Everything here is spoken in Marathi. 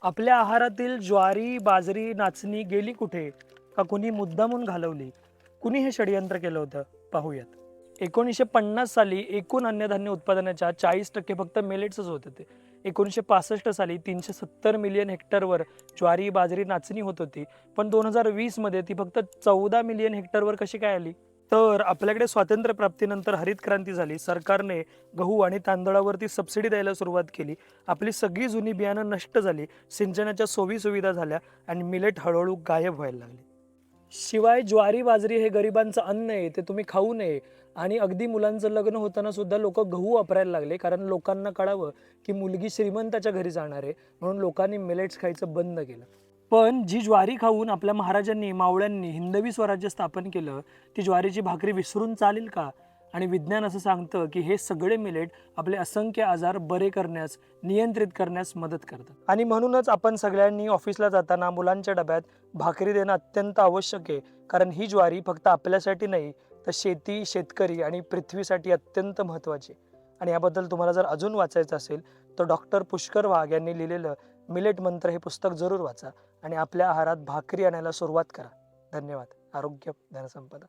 आपल्या आहारातील ज्वारी, बाजरी, नाचणी गेली कुठे? का कुणी मुद्दामून घालवली? कुणी हे षडयंत्र केलं होतं? पाहूयात. 1950 साली एकूण अन्नधान्य उत्पादनाच्या 40% फक्त मिलेट्सच होत होते. 1965 साली 370 मिलियन हेक्टरवर ज्वारी, बाजरी, नाचणी होत होती. पण 2020 मध्ये ती फक्त 14 मिलियन हेक्टरवर कशी काय आली? तर आपल्याकडे स्वातंत्र्य प्राप्तीनंतर हरित क्रांती झाली. सरकारने गहू आणि तांदळावरती सबसिडी द्यायला सुरुवात केली. आपली सगळी जुनी बियाणं नष्ट झाली. सिंचनाच्या सोयी-सुविधा झाल्या आणि मिलेट हळूहळू गायब व्हायला लागले. शिवाय ज्वारी, बाजरी हे गरिबांचं अन्न आहे, ते तुम्ही खाऊ नये आणि अगदी मुलांचं लग्न होताना सुद्धा लोकं गहू वापरायला लागले. कारण लोकांना कळावं, की मुलगी श्रीमंताच्या घरी जाणार आहे, म्हणून लोकांनी मिलेट्स खायचं बंद केलं. पण जी ज्वारी खाऊन आपल्या महाराजांनी, मावळ्यांनी हिंदवी स्वराज्य स्थापन केलं, ती ज्वारीची भाकरी विसरून चालेल का? आणि विज्ञान असं सांगतं, की हे सगळे मिलेट आपले असंख्य आजार बरे करण्यास, नियंत्रित करण्यास मदत करतात. आणि म्हणूनच आपण सगळ्यांनी ऑफिसला जाताना मुलांच्या डब्यात भाकरी देणं अत्यंत आवश्यक आहे. कारण ही ज्वारी फक्त आपल्यासाठी नाही, तर शेती, शेतकरी आणि पृथ्वीसाठी अत्यंत महत्त्वाची आहे. आणि याबद्दल तुम्हाला जर अजून वाचायचं असेल, तर डॉक्टर पुष्कर वाघ यांनी लिहिलेलं मिलेट मंत्र हे पुस्तक जरूर वाचा आणि आपल्या आहारात भाकरी आणायला सुरुवात करा. धन्यवाद. आरोग्य धनसंपदा.